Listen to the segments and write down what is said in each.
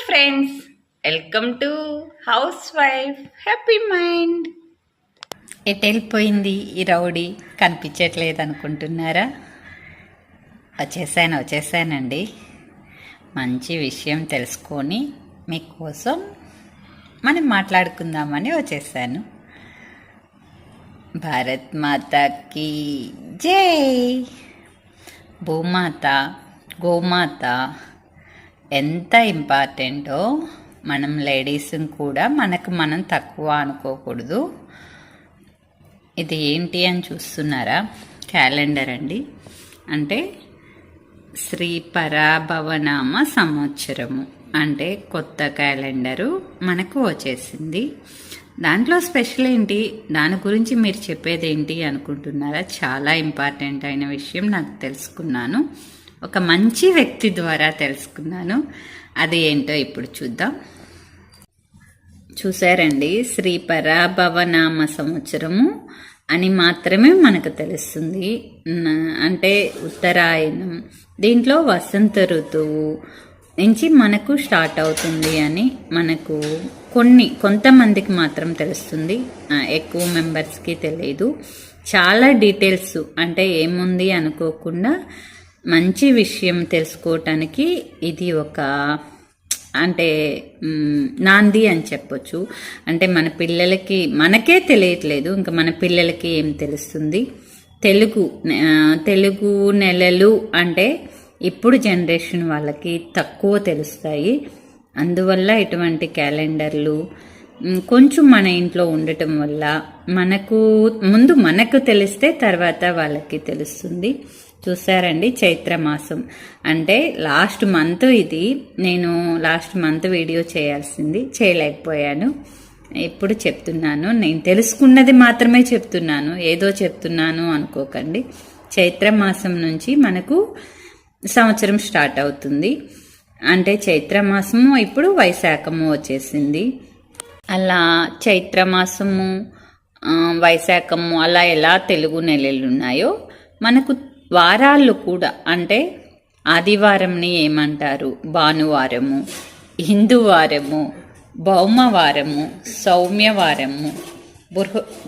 Friends, welcome to house wife happy mind. ఎటు వెళ్ళిపోయింది ఈ రౌడీ, కనిపించట్లేదు అనుకుంటున్నారా? వచ్చేసానండి. మంచి విషయం తెలుసుకొని మీకోసం మనం మాట్లాడుకుందామని వచ్చేసాను. భారత్ మాతకి జై. భూమాత, గోమాత ఎంత ఇంపార్టెంటో మనం లేడీస్ కూడా మనం తక్కువ అనుకోకూడదు. ఇది ఏంటి అని చూస్తున్నారా? క్యాలెండర్ అండి. అంటే శ్రీ పరాభవనామ సంవత్సరము అంటే కొత్త క్యాలెండరు మనకు వచ్చేసింది. దాంట్లో స్పెషల్ ఏంటి, దాని గురించి మీరు చెప్పేది ఏంటి అనుకుంటున్నారా? చాలా ఇంపార్టెంట్ అయిన విషయం నాకు తెలుసుకున్నాను. ఒక మంచి వ్యక్తి ద్వారా తెలుసుకున్నాను. అది ఏంటో ఇప్పుడు చూద్దాం. చూసారండి, శ్రీ పరాభవనామ సంవత్సరము అని మాత్రమే మనకు తెలుస్తుంది. అంటే ఉత్తరాయణం, దీంట్లో వసంత ఋతువు నుంచి మనకు స్టార్ట్ అవుతుంది అని మనకు కొంతమందికి మాత్రం తెలుస్తుంది. ఎక్కువ మెంబర్స్కి తెలియదు. చాలా డీటెయిల్స్ అంటే ఏముంది అనుకోకుండా మంచి విషయం తెలుసుకోవటానికి ఇది ఒక అంటే నాంది అని చెప్పొచ్చు. అంటే మన పిల్లలకి మనకే తెలియట్లేదు, ఇంకా మన పిల్లలకి ఏం తెలుస్తుంది? తెలుగు నెలలు అంటే ఇప్పుడు జనరేషన్ వాళ్ళకి తక్కువ తెలుస్తాయి. అందువల్ల ఇటువంటి క్యాలెండర్లు కొంచెం మన ఇంట్లో ఉండటం వల్ల మనకు తెలిస్తే తర్వాత వాళ్ళకి తెలుస్తుంది. చూసారండి, చైత్రమాసం అంటే లాస్ట్ మంత్. ఇది నేను లాస్ట్ మంత్ వీడియో చేయలేకపోయాను. ఇప్పుడు చెప్తున్నాను, నేను తెలుసుకున్నది మాత్రమే చెప్తున్నాను, ఏదో చెప్తున్నాను అనుకోకండి. చైత్రమాసం నుంచి మనకు సంవత్సరం స్టార్ట్ అవుతుంది. అంటే చైత్రమాసము ఇప్పుడు వైశాఖము వచ్చేసింది. అలా చైత్రమాసము వైశాఖము అలా ఎలా తెలుగు నెలలు ఉన్నాయో మనకు వారాలు కూడా, అంటే ఆదివారంని ఏమంటారు? భానువారము, హిందువారము, భౌమవారము, సౌమ్యవారము,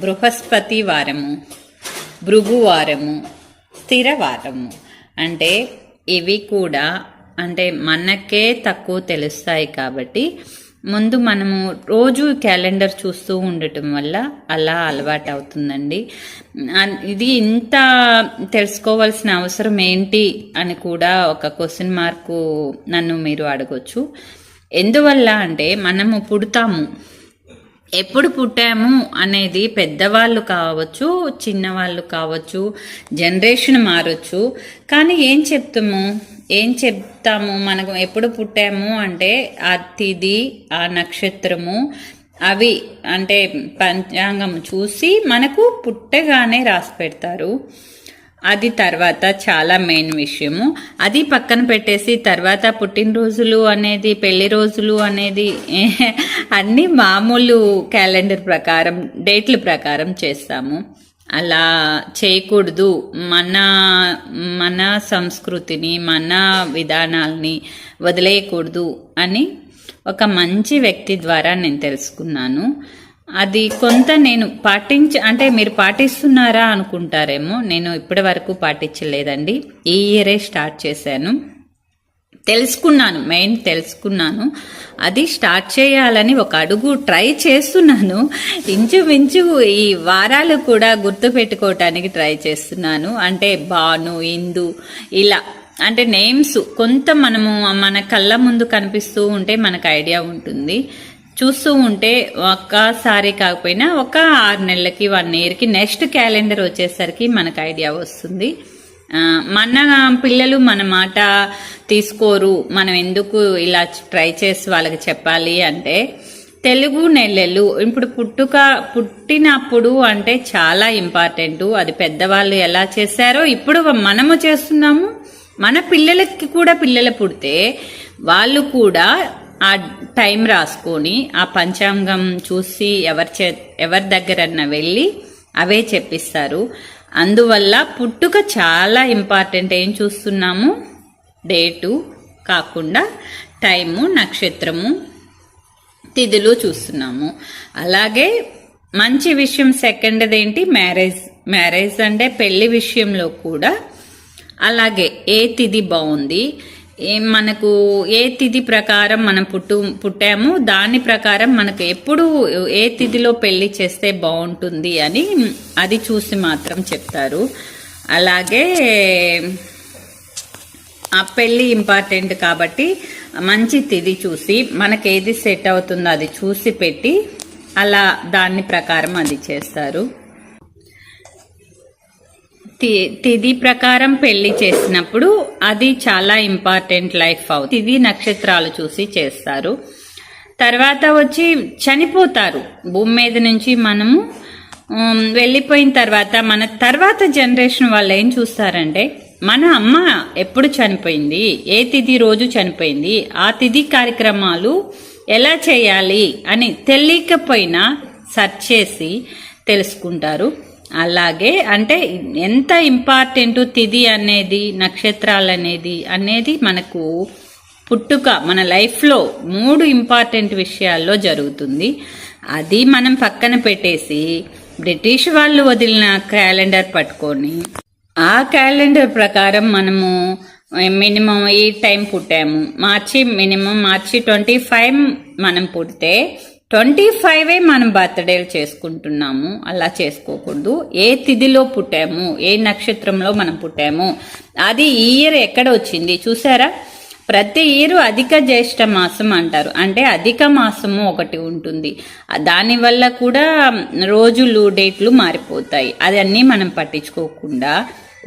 బృహస్పతి వారము, భృగువారము, స్థిరవారము. అంటే ఇవి కూడా అంటే మనకే తక్కువ తెలుస్తాయి కాబట్టి ముందు మనము రోజు క్యాలెండర్ చూస్తూ ఉండటం వల్ల అలా అలవాటు అవుతుందండి. ఇది ఇంత తెలుసుకోవాల్సిన అవసరం ఏంటి అని కూడా ఒక క్వశ్చన్ మార్కు నన్ను మీరు అడగొచ్చు. ఎందువల్ల అంటే మనము ఎప్పుడు పుట్టాము అనేది పెద్దవాళ్ళు కావచ్చు, చిన్నవాళ్ళు కావచ్చు, జనరేషన్ మారొచ్చు. కానీ ఏం చెప్తాము మనకు ఎప్పుడు పుట్టాము అంటే ఆ తిథి, ఆ నక్షత్రము, అవి అంటే పంచాంగం చూసి మనకు పుట్టగానే రాసి పెడతారు. అది తర్వాత చాలా మెయిన్ విషయము. అది పక్కన పెట్టేసి తర్వాత పుట్టినరోజులు అనేది, పెళ్లి రోజులు అనేది అన్నీ మామూలు క్యాలెండర్ ప్రకారం, డేట్ల ప్రకారం చేస్తాము. అలా చేయకూడదు. మన సంస్కృతిని, మన విధానాల్ని వదిలేయకూడదు అని ఒక మంచి వ్యక్తి ద్వారా నేను తెలుసుకున్నాను. అది కొంత నేను అంటే మీరు పాటిస్తున్నారా అనుకుంటారేమో. నేను ఇప్పటి వరకు పాటించలేదండి. ఈ ఇయరే స్టార్ట్ చేశాను. తెలుసుకున్నాను. అది స్టార్ట్ చేయాలని ఒక అడుగు ట్రై చేస్తున్నాను. ఇంచుమించు ఈ వారాలు కూడా గుర్తు పెట్టుకోవటానికి ట్రై చేస్తున్నాను. అంటే భాను, ఇందు ఇలా అంటే నేమ్స్ కొంత మన కళ్ళ ముందు కనిపిస్తూ ఉంటే మనకు ఐడియా ఉంటుంది. చూస్తూ ఉంటే ఒక్కసారి కాకపోయినా ఒక 6 నెలలకి 1 ఇయర్కి నెక్స్ట్ క్యాలెండర్ వచ్చేసరికి మనకు ఐడియా వస్తుంది. మన పిల్లలు మన మాట తీసుకోరు. మనం ఎందుకు ఇలా ట్రై చేసి వాళ్ళకి చెప్పాలి అంటే తెలుగు నెలలు ఇప్పుడు పుట్టినప్పుడు అంటే చాలా ఇంపార్టెంట్. అది పెద్దవాళ్ళు ఎలా చేశారో ఇప్పుడు మనము చేస్తున్నాము. మన పిల్లలకి కూడా పిల్లలు పుడితే వాళ్ళు కూడా ఆ టైం రాసుకొని ఆ పంచాంగం చూసి ఎవరి దగ్గరన్నా వెళ్ళి అవే చెప్పిస్తారు. అందువల్ల పుట్టుక చాలా ఇంపార్టెంట్. ఏం చూస్తున్నాము? డేటు, కాకుండా టైము, నక్షత్రము, తిథులు చూస్తున్నాము. అలాగే మంచి విషయం సెకండ్ది ఏంటి, మ్యారేజ్ అంటే పెళ్లి విషయంలో కూడా అలాగే ఏ తిథి బాగుంది, మనకు ఏ తిథి ప్రకారం మనం పుట్టాము దాని ప్రకారం మనకు ఎప్పుడు ఏ తిథిలో పెళ్లి చేస్తే బాగుంటుంది అని అది చూసి మాత్రం చెప్తారు. అలాగే ఆ పెళ్ళి ఇంపార్టెంట్ కాబట్టి మంచి తిథి చూసి మనకి ఏది సెట్ అవుతుందో అది చూసి పెట్టి అలా దాని ప్రకారం అది చేస్తారు. తిథి ప్రకారం పెళ్లి చేసినప్పుడు అది చాలా ఇంపార్టెంట్ లైఫ్ అవుతుంది. తిథి నక్షత్రాలు చూసి చేస్తారు. తర్వాత వచ్చి చనిపోతారు భూమి మీద నుంచి. మనము వెళ్ళిపోయిన తర్వాత మన తర్వాత జనరేషన్ వాళ్ళు ఏం చూస్తారంటే మన అమ్మ ఎప్పుడు చనిపోయింది, ఏ తిథి రోజు చనిపోయింది, ఆ తిథి కార్యక్రమాలు ఎలా చేయాలి అని తెలియకపోయినా సెర్చ్ చేసి తెలుసుకుంటారు. అలాగే అంటే ఎంత ఇంపార్టెంట్ తిథి అనేది, నక్షత్రాలు అనేది మనకు పుట్టుక మన లైఫ్లో 3 ఇంపార్టెంట్ విషయాల్లో జరుగుతుంది. అది మనం పక్కన పెట్టేసి బ్రిటిష్ వాళ్ళు వదిలిన క్యాలెండర్ పట్టుకొని ఆ క్యాలెండర్ ప్రకారం మనము మినిమం ఈ టైం పుట్టాము, మార్చి 25 మనం పుడితే 25 మనం బర్త్డేలు చేసుకుంటున్నాము. అలా చేసుకోకూడదు. ఏ తిథిలో పుట్టాము, ఏ నక్షత్రంలో మనం పుట్టాము, అది ఈ ఇయర్ ఎక్కడ వచ్చింది చూసారా. ప్రతి ఇయర్ అధిక జ్యేష్ఠ మాసం అంటారు. అంటే అధిక మాసము ఒకటి ఉంటుంది. దానివల్ల కూడా రోజులు డేట్లు మారిపోతాయి. అది అన్నీ మనం పట్టించుకోకుండా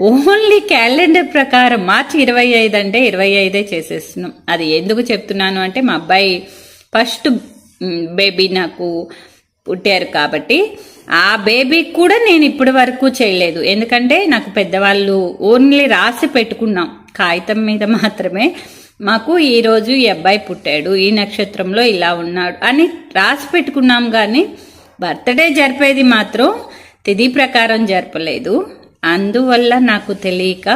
ఓన్లీ క్యాలెండర్ ప్రకారం మార్చి 25 అంటే 25 చేసేస్తున్నాం. అది ఎందుకు చెప్తున్నాను అంటే మా అబ్బాయి ఫస్ట్ బేబీ నాకు పుట్టారు కాబట్టి ఆ బేబీకి కూడా నేను ఇప్పటి వరకు చేయలేదు. ఎందుకంటే నాకు పెద్దవాళ్ళు ఓన్లీ రాసి పెట్టుకున్నాం కాగితం మీద మాత్రమే. మాకు ఈరోజు ఈ అబ్బాయి పుట్టాడు, ఈ నక్షత్రంలో ఇలా ఉన్నాడు అని రాసి పెట్టుకున్నాం. కానీ బర్త్డే జరిపేది మాత్రం తిథి ప్రకారం జరపలేదు. అందువల్ల నాకు తెలియక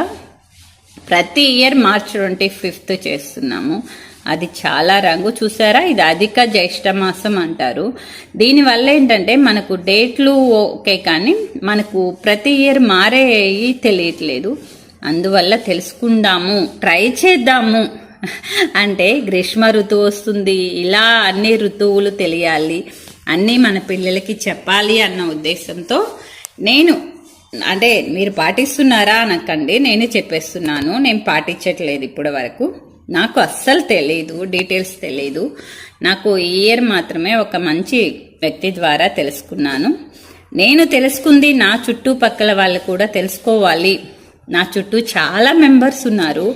ప్రతి ఇయర్ మార్చి 25 చేస్తున్నాము. అది చాలా రంగు చూసారా. ఇది అధిక జ్యేష్ఠ మాసం అంటారు. దీనివల్ల ఏంటంటే మనకు డేట్లు ఓకే కానీ మనకు ప్రతి ఇయర్ మారేవి తెలియట్లేదు. అందువల్ల తెలుసుకుందాము, ట్రై చేద్దాము. అంటే గ్రీష్మ ఋతువు వస్తుంది, ఇలా అన్ని ఋతువులు తెలియాలి, అన్నీ మన పిల్లలకి చెప్పాలి అన్న ఉద్దేశంతో నేను అంటే మీరు పాటిస్తున్నారా అనకండి, నేను చెప్పేస్తున్నాను. నేను పాటించట్లేదు ఇప్పటి వరకు. నాకు అస్సలు తెలియదు, డీటెయిల్స్ తెలియదు. నాకు ఈ ఇయర్ మాత్రమే ఒక మంచి వ్యక్తి ద్వారా తెలుసుకున్నాను. నేను తెలుసుకుంది నా చుట్టుపక్కల వాళ్ళు కూడా తెలుసుకోవాలి. నా చుట్టూ చాలా మెంబర్స్ ఉన్నారు.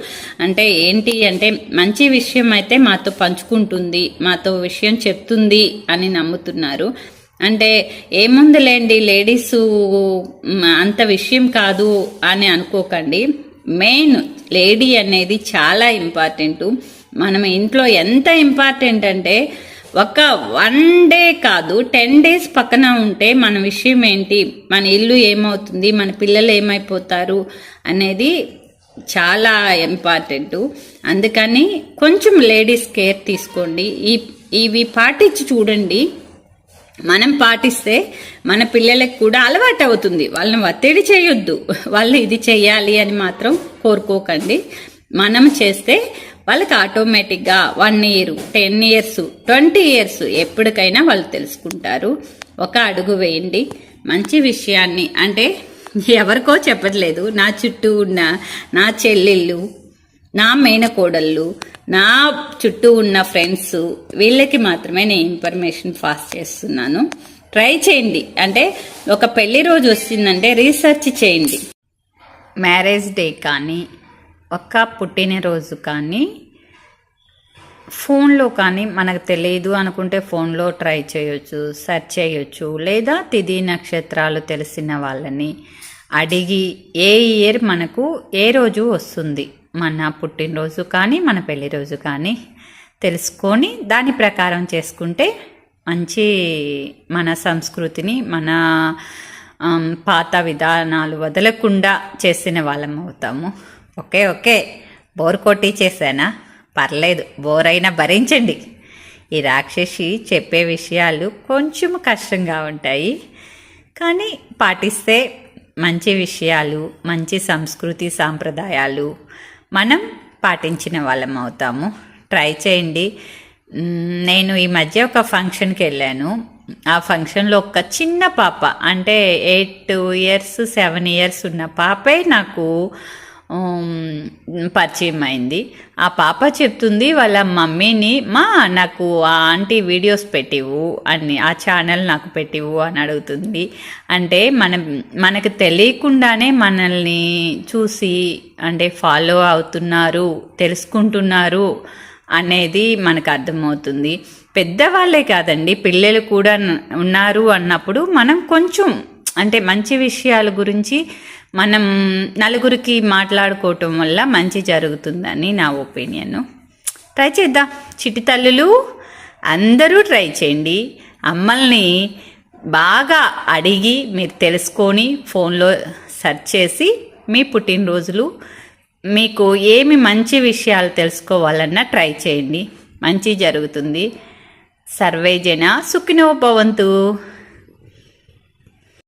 అంటే ఏంటి అంటే మంచి విషయం అయితే మాతో పంచుకుంటుంది, మాతో విషయం చెప్తుంది అని నమ్ముతున్నారు. అంటే ఏముందిలేండి లేడీస్ అంత విషయం కాదు అని అనుకోకండి. మెయిన్ లేడీ అనేది చాలా ఇంపార్టెంట్. మనం ఇంట్లో ఎంత ఇంపార్టెంట్ అంటే ఒక 1 డే కాదు 10 days పక్కన ఉంటే మన విషయం ఏంటి, మన ఇల్లు ఏమవుతుంది, మన పిల్లలు ఏమైపోతారు అనేది చాలా ఇంపార్టెంట్. అందుకని కొంచెం లేడీస్ కేర్ తీసుకోండి. ఇవి పాటించి చూడండి. మనం పాటిస్తే మన పిల్లలకు కూడా అలవాటు అవుతుంది. వాళ్ళని ఒత్తిడి చేయొద్దు, వాళ్ళు ఇది చెయ్యాలి అని మాత్రం కోరుకోకండి. మనం చేస్తే వాళ్ళకి ఆటోమేటిక్గా 1 year 10 years 20 years ఎప్పటికైనా వాళ్ళు తెలుసుకుంటారు. ఒక అడుగు వేయండి మంచి విషయాన్ని. అంటే ఎవరికో చెప్పట్లేదు, నా చుట్టూ ఉన్న నా చెల్లెళ్ళు, నా మేనకోడళ్ళు, నా చుట్టూ ఉన్న ఫ్రెండ్స్, వీళ్ళకి మాత్రమే నేను ఇన్ఫర్మేషన్ పాస్ చేస్తున్నాను. ట్రై చేయండి. అంటే ఒక పెళ్లి రోజు వచ్చిందంటే రీసెర్చ్ చేయండి. మ్యారేజ్ డే కానీ ఒక పుట్టినరోజు కానీ ఫోన్లో కానీ మనకు తెలియదు అనుకుంటే ఫోన్లో ట్రై చేయొచ్చు, సెర్చ్ చేయొచ్చు. లేదా తిథి నక్షత్రాలు తెలిసిన వాళ్ళని అడిగి ఏ ఇయర్ మనకు ఏ రోజు వస్తుంది, మన పుట్టినరోజు కానీ మన పెళ్లి రోజు కానీ తెలుసుకొని దాని ప్రకారం చేసుకుంటే మంచి మన సంస్కృతిని, మన పాత విధానాలు వదలకుండా చేసిన వాళ్ళం అవుతాము. ఓకే బోర్ కొట్టి చేశానా? పర్లేదు, బోరైనా భరించండి. ఈ రాక్షసి చెప్పే విషయాలు కొంచెం కష్టంగా ఉంటాయి, కానీ పాటిస్తే మంచి విషయాలు, మంచి సంస్కృతి సాంప్రదాయాలు మనం పాటించిన వాళ్ళం అవుతాము. ట్రై చేయండి. నేను ఈ మధ్య ఒక ఫంక్షన్కి వెళ్ళాను. ఆ ఫంక్షన్లో ఒక చిన్న పాప, అంటే 8 ఇయర్స్ 7 ఇయర్స్ ఉన్న పాపే నాకు పరిచయం అయింది. ఆ పాప చెప్తుంది వాళ్ళ మమ్మీని, నాకు ఆ ఆంటీ వీడియోస్ పెట్టివు అని, ఆ ఛానల్ నాకు పెట్టివు అని అడుగుతుంది. అంటే మనకు తెలియకుండానే మనల్ని చూసి అంటే ఫాలో అవుతున్నారు, తెలుసుకుంటున్నారు అనేది మనకు అర్థమవుతుంది. పెద్దవాళ్ళే కాదండి, పిల్లలు కూడా ఉన్నారు అన్నప్పుడు మనం కొంచెం అంటే మంచి విషయాల గురించి మనం నలుగురికి మాట్లాడుకోవటం వల్ల మంచి జరుగుతుందని నా ఒపీనియన్. ట్రై చేద్దాం చిట్టి తల్లులు, అందరూ ట్రై చేయండి. అమ్మల్ని బాగా అడిగి మీరు తెలుసుకొని ఫోన్లో సెర్చ్ చేసి మీ పుట్టినరోజులు మీకు ఏమి మంచి విషయాలు తెలుసుకోవాలన్నా ట్రై చేయండి, మంచి జరుగుతుంది. సర్వే జన సుఖినో భవంతు.